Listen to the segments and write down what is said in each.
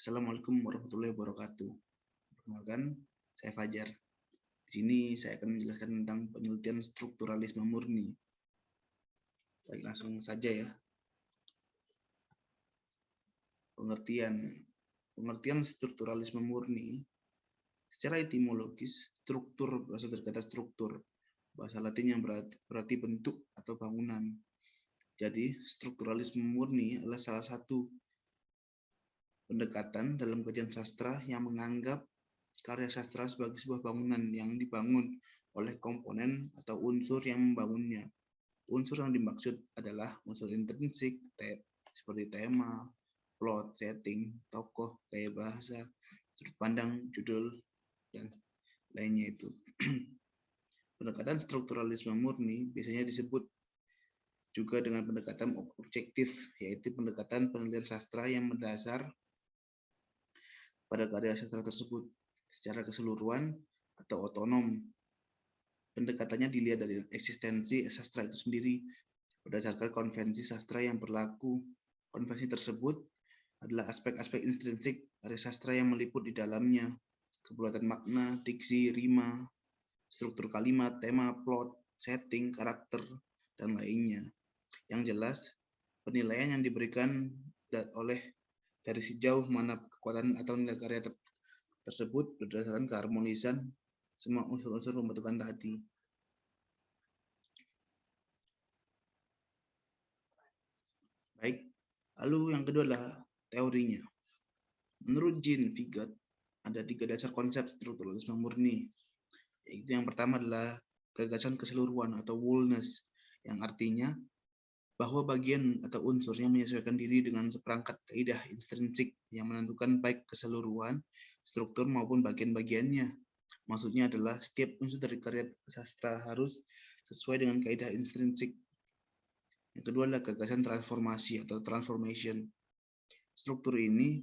Assalamualaikum warahmatullahi wabarakatuh. Perkenalkan, saya Fajar. Di sini saya akan menjelaskan tentang penelitian strukturalisme murni. Baik, langsung saja ya. Pengertian strukturalisme murni secara etimologis, struktur berasal dari kata struktur, bahasa Latin yang berarti bentuk atau bangunan. Jadi, strukturalisme murni adalah salah satu pendekatan dalam kajian sastra yang menganggap karya sastra sebagai sebuah bangunan yang dibangun oleh komponen atau unsur yang membangunnya. Unsur yang dimaksud adalah unsur intrinsik seperti tema, plot, setting, tokoh, gaya bahasa, sudut pandang, judul, dan lainnya itu. Pendekatan strukturalisme murni biasanya disebut juga dengan pendekatan objektif, yaitu pendekatan penelitian sastra yang mendasar pada karya sastra tersebut secara keseluruhan atau otonom. Pendekatannya dilihat dari eksistensi sastra itu sendiri berdasarkan konvensi sastra yang berlaku. Konvensi tersebut adalah aspek-aspek intrinsik karya sastra yang meliput di dalamnya, kebulatan makna, diksi, rima, struktur kalimat, tema, plot, setting, karakter, dan lainnya. Yang jelas, penilaian yang diberikan dari sejauh mana kekuatan atau nilai karya tersebut berdasarkan keharmonisan semua unsur-unsur pembentukan tadi. Baik, lalu yang kedua adalah teorinya. Menurut Jean Vigot, ada 3 dasar konsep strukturalisme murni. Yaitu yang pertama adalah gagasan keseluruhan atau wholeness, yang artinya bahwa bagian atau unsur yang menyesuaikan diri dengan seperangkat kaidah intrinsik yang menentukan baik keseluruhan, struktur maupun bagian-bagiannya. Maksudnya adalah setiap unsur dari karya sastra harus sesuai dengan kaidah intrinsik. Yang kedua adalah gagasan transformasi atau transformation. Struktur ini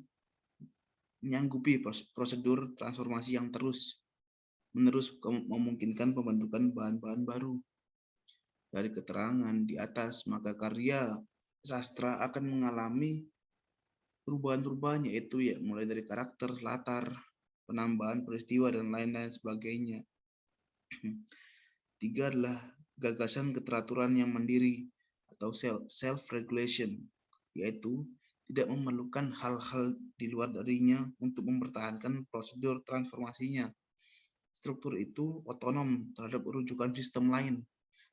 menyanggupi prosedur transformasi yang terus-menerus memungkinkan pembentukan bahan-bahan baru. Dari keterangan di atas, maka karya sastra akan mengalami perubahan-perubahan, yaitu mulai dari karakter, latar, penambahan peristiwa, dan lain-lain sebagainya. 3 adalah gagasan keteraturan yang mandiri atau self-regulation, yaitu tidak memerlukan hal-hal di luar darinya untuk mempertahankan prosedur transformasinya. Struktur itu otonom terhadap rujukan sistem lain.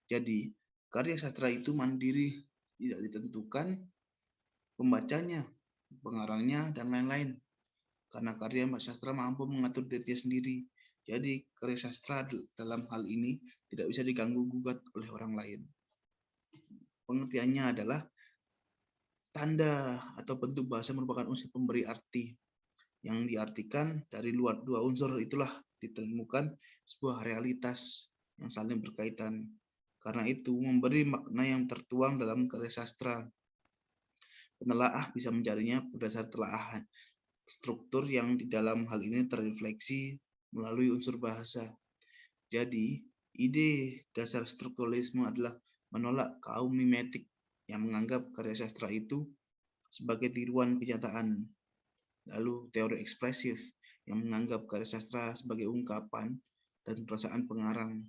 Jadi, karya sastra itu mandiri, tidak ditentukan pembacanya, pengarangnya, dan lain-lain. Karena karya sastra mampu mengatur dirinya sendiri. Jadi, karya sastra dalam hal ini tidak bisa diganggu-gugat oleh orang lain. Pengertiannya adalah tanda atau bentuk bahasa merupakan unsur pemberi arti. Yang diartikan dari luar dua unsur itulah ditemukan sebuah realitas yang saling berkaitan. Karena itu, memberi makna yang tertuang dalam karya sastra. Penelaah bisa mencarinya berdasar telaahan struktur yang di dalam hal ini terrefleksi melalui unsur bahasa. Jadi, ide dasar strukturalisme adalah menolak kaum mimetik yang menganggap karya sastra itu sebagai tiruan kenyataan. Lalu, teori ekspresif yang menganggap karya sastra sebagai ungkapan dan perasaan pengarang,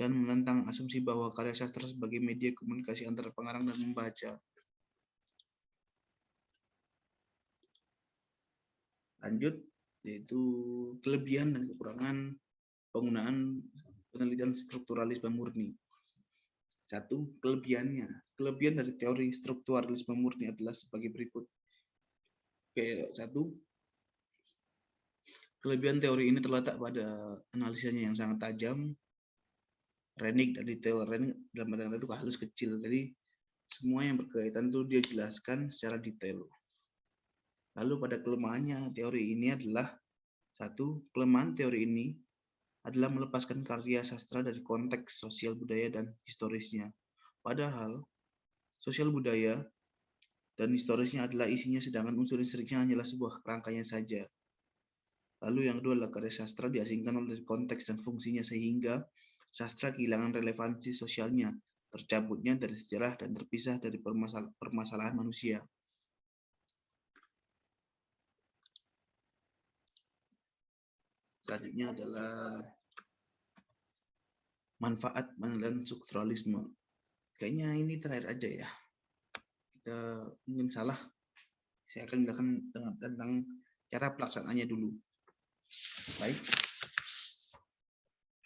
dan menentang asumsi bahwa karya sastra sebagai media komunikasi antara pengarang dan membaca. Lanjut, yaitu kelebihan dan kekurangan penggunaan penelitian strukturalisme murni. 1. Kelebihannya. Kelebihan dari teori strukturalisme murni adalah sebagai berikut. Oke, 1. Kelebihan teori ini terletak pada analisanya yang sangat tajam, renik dan detail. Renik dalam kata itu halus kecil, jadi semua yang berkaitan itu dia jelaskan secara detail. Lalu pada kelemahannya teori ini adalah 1. Kelemahan teori ini adalah melepaskan karya sastra dari konteks sosial budaya dan historisnya. Padahal sosial budaya dan historisnya adalah isinya, sedangkan unsur intrinsiknya hanyalah sebuah kerangkanya saja. Lalu yang kedua adalah karya sastra diasingkan oleh konteks dan fungsinya, sehingga sastra kehilangan relevansi sosialnya, tercabutnya dari sejarah dan terpisah dari permasalahan manusia. Selanjutnya adalah manfaat penelitian strukturalisme. Kayaknya ini terakhir aja ya. Kita mungkin salah. Saya akan menjelaskan tentang cara pelaksanaannya dulu. Baik.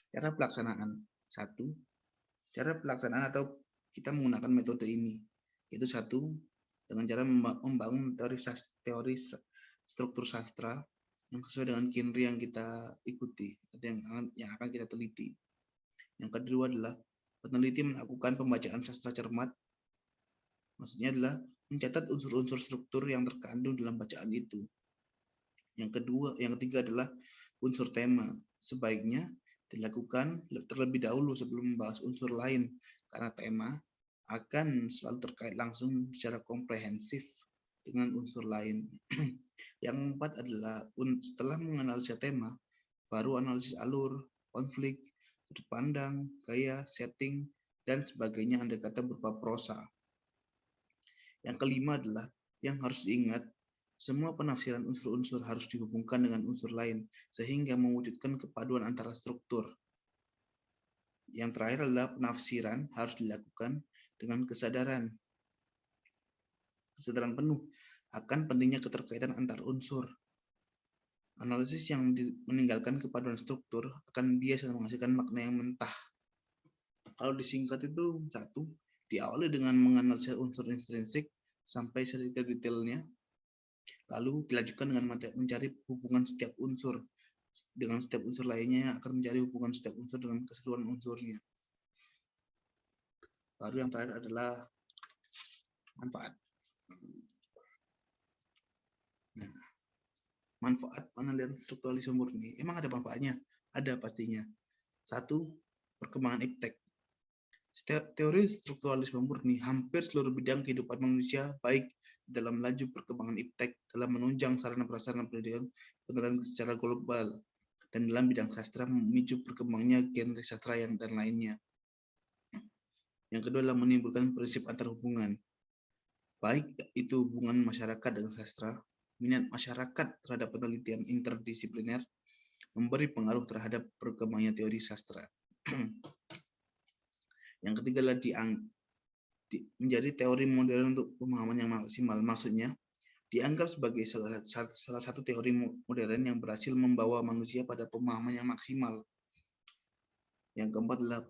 Cara pelaksanaan. 1. Cara pelaksanaan atau kita menggunakan metode ini. Yaitu 1. Dengan cara membangun teori struktur sastra yang sesuai dengan genre yang kita ikuti atau yang akan kita teliti. Yang kedua adalah peneliti melakukan pembacaan sastra cermat. Maksudnya adalah mencatat unsur-unsur struktur yang terkandung dalam bacaan itu. Yang ketiga adalah unsur tema. Sebaiknya dilakukan terlebih dahulu sebelum membahas unsur lain, karena tema akan selalu terkait langsung secara komprehensif dengan unsur lain. Yang keempat adalah setelah menganalisa tema, baru analisis alur, konflik, sudut pandang, gaya, setting, dan sebagainya andai kata berupa prosa. Yang kelima adalah yang harus diingat, semua penafsiran unsur-unsur harus dihubungkan dengan unsur lain, sehingga mewujudkan kepaduan antara struktur. Yang terakhir adalah penafsiran harus dilakukan dengan kesadaran penuh akan pentingnya keterkaitan antar unsur. Analisis yang meninggalkan kepaduan struktur akan bias dan menghasilkan makna yang mentah. Kalau disingkat itu 1, diawali dengan menganalisa unsur intrinsik sampai sedetail-detailnya. Lalu dilanjutkan dengan mencari hubungan setiap unsur dengan setiap unsur lainnya, akan mencari hubungan setiap unsur dengan keseluruhan unsurnya. Baru yang terakhir adalah manfaat. Nah, manfaat penelitian strukturalisme murni. Emang ada manfaatnya? Ada pastinya. 1. Perkembangan iptek. Teori strukturalisme murni hampir seluruh bidang kehidupan manusia, baik dalam laju perkembangan iptek dalam menunjang sarana prasarana pendidikan penelitian secara global, dan dalam bidang sastra memicu berkembangnya genre sastra dan lainnya. Yang kedua adalah menimbulkan prinsip antarhubungan, baik itu hubungan masyarakat dengan sastra. Minat masyarakat terhadap penelitian interdisipliner memberi pengaruh terhadap perkembangannya teori sastra. Yang ketiga adalah menjadi teori modern untuk pemahaman yang maksimal. Maksudnya, dianggap sebagai salah satu teori modern yang berhasil membawa manusia pada pemahaman yang maksimal. Yang keempat adalah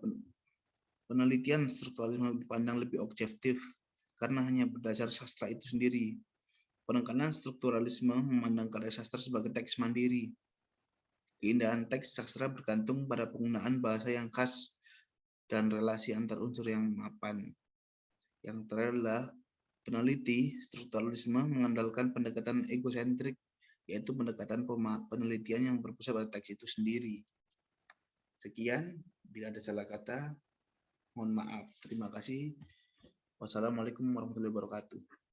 penelitian strukturalisme dipandang lebih objektif karena hanya berdasar sastra itu sendiri. Penekanan strukturalisme memandang karya sastra sebagai teks mandiri. Keindahan teks sastra bergantung pada penggunaan bahasa yang khas dan relasi antar unsur yang mapan. Yang terakhir adalah peneliti strukturalisme mengandalkan pendekatan egosentrik, yaitu pendekatan penelitian yang berpusat pada teks itu sendiri. Sekian, bila ada salah kata, mohon maaf. Terima kasih. Wassalamualaikum warahmatullahi wabarakatuh.